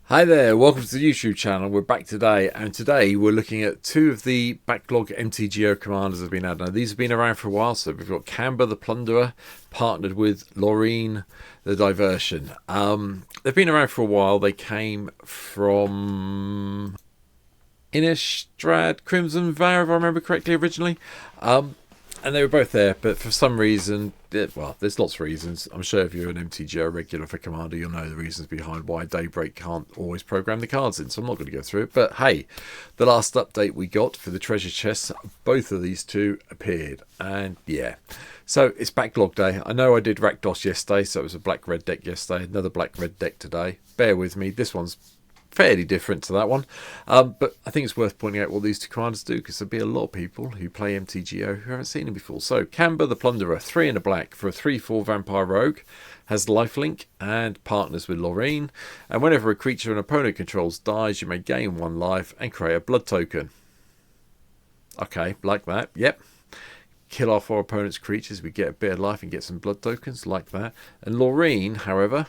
Hi there, welcome to the YouTube channel. We're back today, and today we're looking at two of the backlog MtGO commanders that have been added. Now, these have been around for a while, so we've got Kamber the Plunderer partnered with Laurine the Diversion. They've been around for a while. They came from Innistrad Crimson Vow, if I remember correctly, originally. And they were both there, but for some reason, well, there's lots of reasons. I'm sure if you're an MtGO regular for Commander, you'll know the reasons behind why Daybreak can't always program the cards in, so I'm not going to go through it. But hey, the last update we got for the treasure chests, both of these two appeared, and yeah. So it's backlog day. I know I did Rakdos yesterday, so it was a black-red deck yesterday, another black-red deck today. Bear with me, this one's fairly different to that one, but I think it's worth pointing out what these two commanders do, because there'll be a lot of people who play MtGO who haven't seen him before. So Kamber the Plunderer, 3 and a black for a 3/4 vampire rogue, has lifelink and partners with Laurine, and whenever a creature an opponent controls dies, you may gain 1 life and create a blood token. Okay, like that, yep. Kill off our opponent's creatures, we get a bit of life and get some blood tokens, like that. And Laurine, however,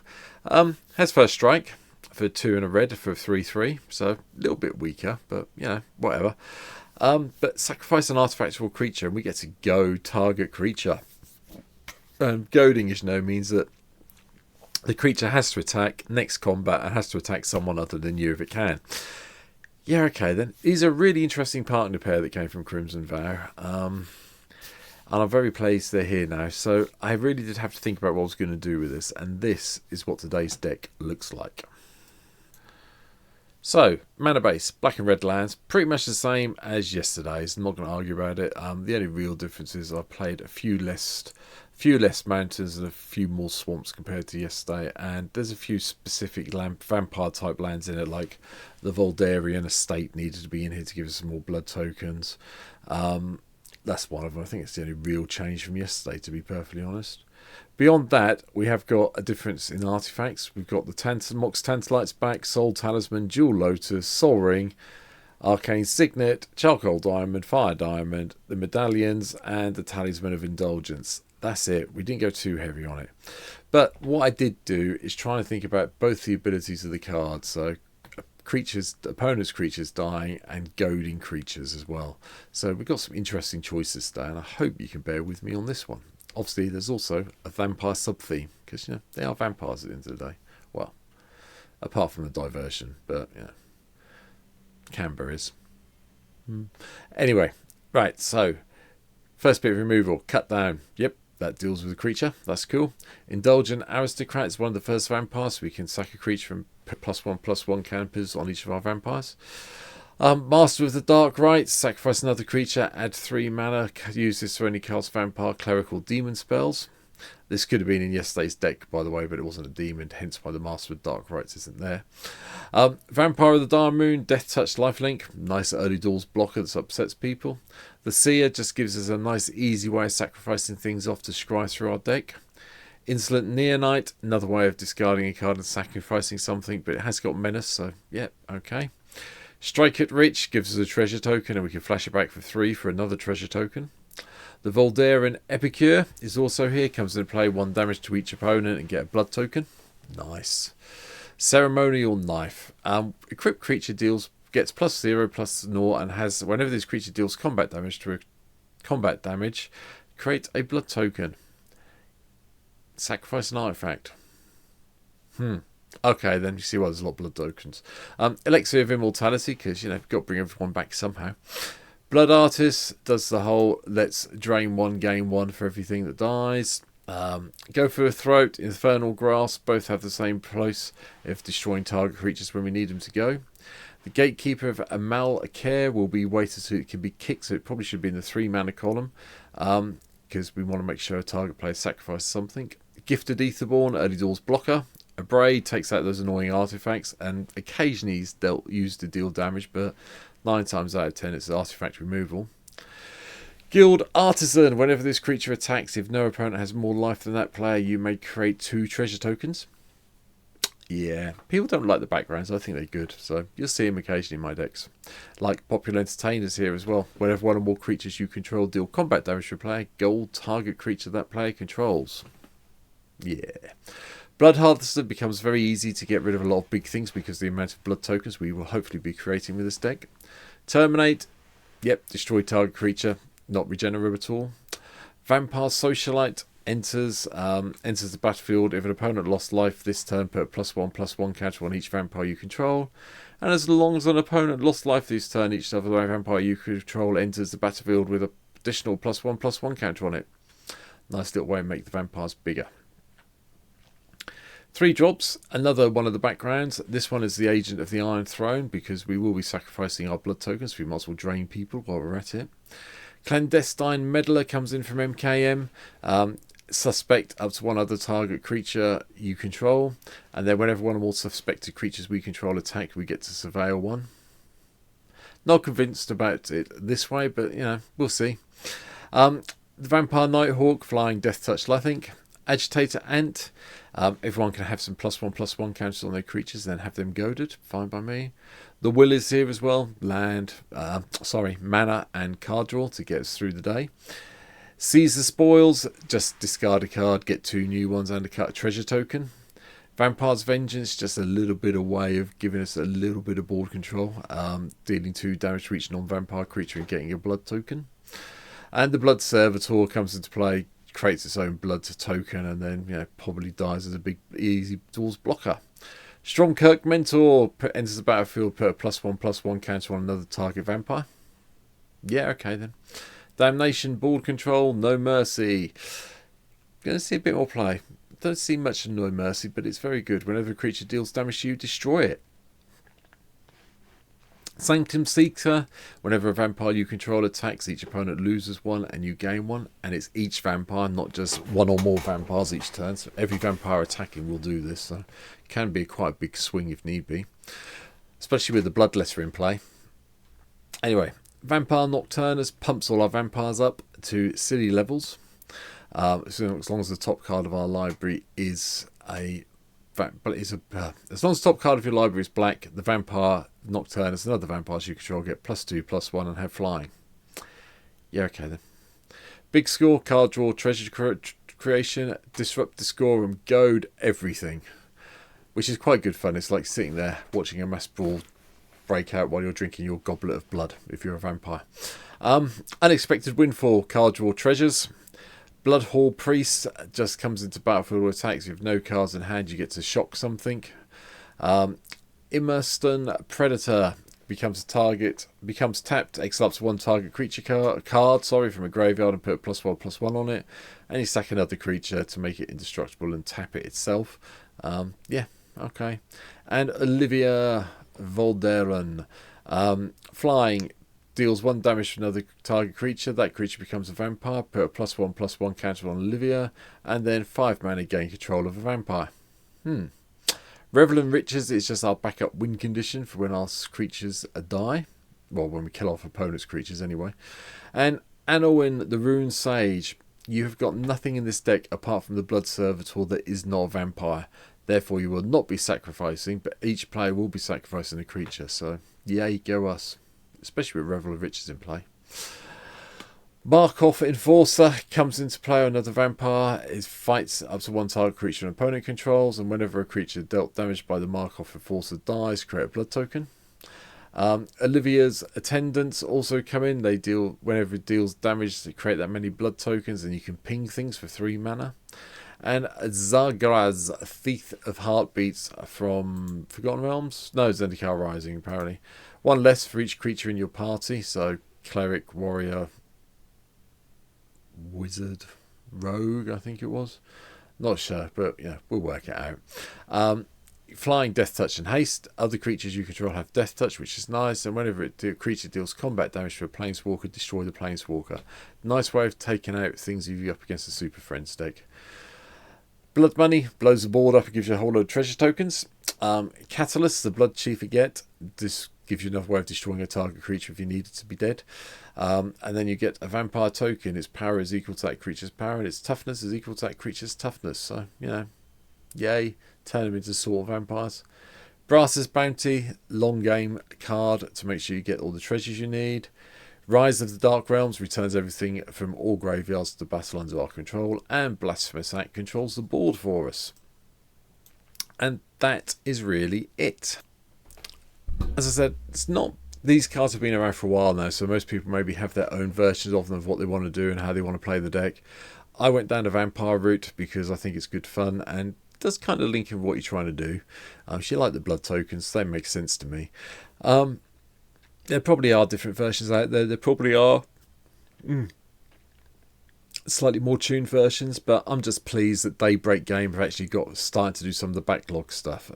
has first strike for 2 and a red for 3/3, so a little bit weaker, but you know, whatever. But sacrifice an artifactual creature and we get to go target creature. Goading, as you know, means that the creature has to attack next combat and has to attack someone other than you if it can. Yeah, okay then. These are a really interesting partner pair that came from Crimson Vow. And I'm very pleased they're here now. So I really did have to think about what I was going to do with this, and this is what today's deck looks like. So, mana base, black and red lands, pretty much the same as yesterday's. I'm not going to argue about it. The only real difference is I've played a few less mountains and a few more swamps compared to yesterday. And there's a few specific vampire type lands in it, like the Voldarian Estate needed to be in here to give us some more blood tokens. That's one of them. I think it's the only real change from yesterday, to be perfectly honest. Beyond that, we have got a difference in artifacts. We've got the Mox Tantalites back, Soul Talisman, Jewel Lotus, Soul Ring, Arcane Signet, Charcoal Diamond, Fire Diamond, the Medallions, and the Talisman of Indulgence. That's it. We didn't go too heavy on it. But what I did do is try and think about both the abilities of the cards. So creatures, opponents' creatures dying, and goading creatures as well. So we've got some interesting choices today, and I hope you can bear with me on this one. Obviously, there's also a vampire sub-theme, because, you know, they are vampires at the end of the day. Well, apart from the diversion, but, you know, Kamber is. Anyway, right, so, first bit of removal, cut down. Yep, that deals with the creature. That's cool. Indulgent Aristocrat is one of the first vampires, so we can sack a creature from +1/+1 counters on each of our vampires. Master of the Dark Rites, sacrifice another creature, add 3 mana, use this for any cast vampire, clerical, demon spells. This could have been in yesterday's deck, by the way, but it wasn't a demon, hence why the Master of the Dark Rites isn't there. Vampire of the Dark Moon, Death Touch, lifelink, nice early doors blocker that upsets people. The Seer just gives us a nice easy way of sacrificing things off to scry through our deck. Insolent Neonite, another way of discarding a card and sacrificing something, but it has got menace, so yeah, okay. Strike it Rich gives us a treasure token, and we can flash it back for 3 for another treasure token. The Voldarian Epicure is also here, comes into play, 1 damage to each opponent and get a blood token. Nice. Ceremonial Knife. Equipped creature gets +0/+0 and has, whenever this creature deals combat damage, create a blood token. Sacrifice an artifact. Okay, then you see why there's a lot of blood tokens. Elixir of Immortality, because, you know, you've got to bring everyone back somehow. Blood Artist does the whole let's drain 1, gain 1 for everything that dies. Go for a Throat, Infernal Grasp, both have the same price of destroying target creatures when we need them to go. The Gatekeeper of Amal Care will be weighted so it can be kicked, so it probably should be in the 3 mana column, because we want to make sure a target player sacrifices something. Gifted Aetherborn, early doors blocker. Abrade takes out those annoying artifacts, and occasionally he's used to deal damage, but 9 times out of 10 it's artifact removal. Guild Artisan, whenever this creature attacks, if no opponent has more life than that player, you may create 2 treasure tokens. Yeah, people don't like the backgrounds, I think they're good, so you'll see them occasionally in my decks. Like Popular Entertainers here as well. Whenever 1 or more creatures you control deal combat damage to a player, gold target creature that player controls. Yeah. Blood Harvester becomes very easy to get rid of a lot of big things because of the amount of blood tokens we will hopefully be creating with this deck. Terminate, yep, destroy target creature, not regenerative at all. Vampire Socialite enters the battlefield. If an opponent lost life this turn, put a +1/+1 counter on each vampire you control. And as long as an opponent lost life this turn, each other vampire you control enters the battlefield with an additional +1/+1 counter on it. Nice little way to make the vampires bigger. 3 drops, another one of the backgrounds. This one is the Agent of the Iron Throne, because we will be sacrificing our blood tokens. We might as well drain people while we're at it. Clandestine Meddler comes in from MKM. Suspect up to one other target creature you control. And then whenever one or more suspected creatures we control attack, we get to surveil one. Not convinced about it this way, but, you know, we'll see. The Vampire Nighthawk, flying Death Touch Lathink. Agitator Ant. Everyone can have some +1/+1 counters on their creatures, then have them goaded. Fine by me. The Will is here as well. Mana and card draw to get us through the day. Seize the Spoils. Just discard a card, get 2 new ones, and a treasure token. Vampire's Vengeance, just a little bit of way of giving us a little bit of board control. Dealing 2 damage to each non-vampire creature and getting a blood token. And the Blood Servitor comes into play, creates its own blood token, and then, you know, probably dies as a big easy tools blocker. Stromkirk Mentor enters the battlefield, put a +1/+1 counter on another target vampire. Yeah, okay then. Damnation board control, No Mercy. Going to see a bit more play. Don't see much of No Mercy, but it's very good. Whenever a creature deals damage to you, destroy it. Sanctum Seeker. Whenever a vampire you control attacks, each opponent loses 1 and you gain 1. And it's each vampire, not just 1 or more vampires each turn. So every vampire attacking will do this. So it can be quite a big swing if need be. Especially with the Bloodletter in play. Anyway, Vampire Nocturnus pumps all our vampires up to silly levels. So as long as the top card of our library is as long as the top card of your library is black, the Vampire Nocturnus and other vampires you control get +2/+1 and have flying. Yeah, okay then. Big score, card draw, treasure creation, disrupt the score and goad everything, which is quite good fun. It's like sitting there watching a mass brawl break out while you're drinking your goblet of blood if you're a vampire. Unexpected Windfall, card draw treasures. Blood Hall Priest just comes into battlefield or attacks. If you have no cards in hand, you get to shock something. Immerston Predator becomes tapped, exile up to 1 target creature card from a graveyard and put a +1/+1 on it. And you sack another creature to make it indestructible and tap it itself. Yeah, okay. And Olivia Volderen, flying, deals 1 damage to another target creature. That creature becomes a vampire. Put a +1/+1 counter on Olivia, and then 5 mana gain control of a vampire. Revelant Riches is just our backup win condition for when our creatures die. Well, when we kill off opponents' creatures anyway. And Anowin, the Rune Sage. You have got nothing in this deck apart from the Blood Servitor that is not a vampire. Therefore, you will not be sacrificing, but each player will be sacrificing a creature. So, yay, go us. Especially with Revelant Riches in play. Markov Enforcer comes into play. Another vampire. It fights up to 1 target creature an opponent controls, and whenever a creature dealt damage by the Markov Enforcer dies, create a blood token. Olivia's Attendants also come in. They deal, whenever it deals damage, they create that many blood tokens, and you can ping things for 3 mana. And Zagraz, Thief of Heartbeats from Forgotten Realms. No, Zendikar Rising apparently. 1 less for each creature in your party. So cleric, warrior, wizard, rogue, I think it was. Not sure, but yeah, we'll work it out. Flying, Death Touch and Haste. Other creatures you control have Death Touch, which is nice. And whenever a creature deals combat damage to a Planeswalker, destroy the Planeswalker. Nice way of taking out things if you're up against a Super Friends deck. Blood Money blows the board up and gives you a whole load of treasure tokens. Catalyst, the Blood Chief you get. This gives you another way of destroying a target creature if you need it to be dead. And then you get a Vampire token. Its power is equal to that creature's power, and its toughness is equal to that creature's toughness. So, you know, yay, turn them into sort of vampires. Brass's Bounty, long game card to make sure you get all the treasures you need. Rise of the Dark Realms returns everything from all graveyards to the battle under our control, and Blasphemous Act controls the board for us. And that is really it. As I said, it's not, these cards have been around for a while now, so most people maybe have their own versions of them, of what they want to do and how they want to play the deck. I went down the vampire route because I think it's good fun and does kind of link in what you're trying to do. If you like the blood tokens, they make sense to me. There probably are different versions out there. There probably are slightly more tuned versions, but I'm just pleased that Daybreak Game have actually got started to do some of the backlog stuff.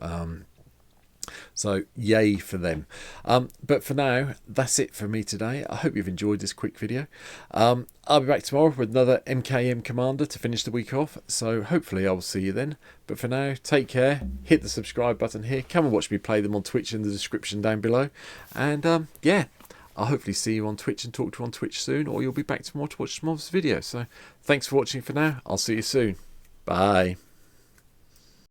So yay for them. But for now, that's it for me today. I hope you've enjoyed this quick video. I'll be back tomorrow with another MKM Commander to finish the week off, so hopefully I will see you then. But for now, take care, hit the subscribe button here, come and watch me play them on Twitch in the description down below, and yeah, I'll hopefully see you on Twitch and talk to you on Twitch soon, or you'll be back tomorrow to watch tomorrow's video. So thanks for watching for now. I'll see you soon. Bye.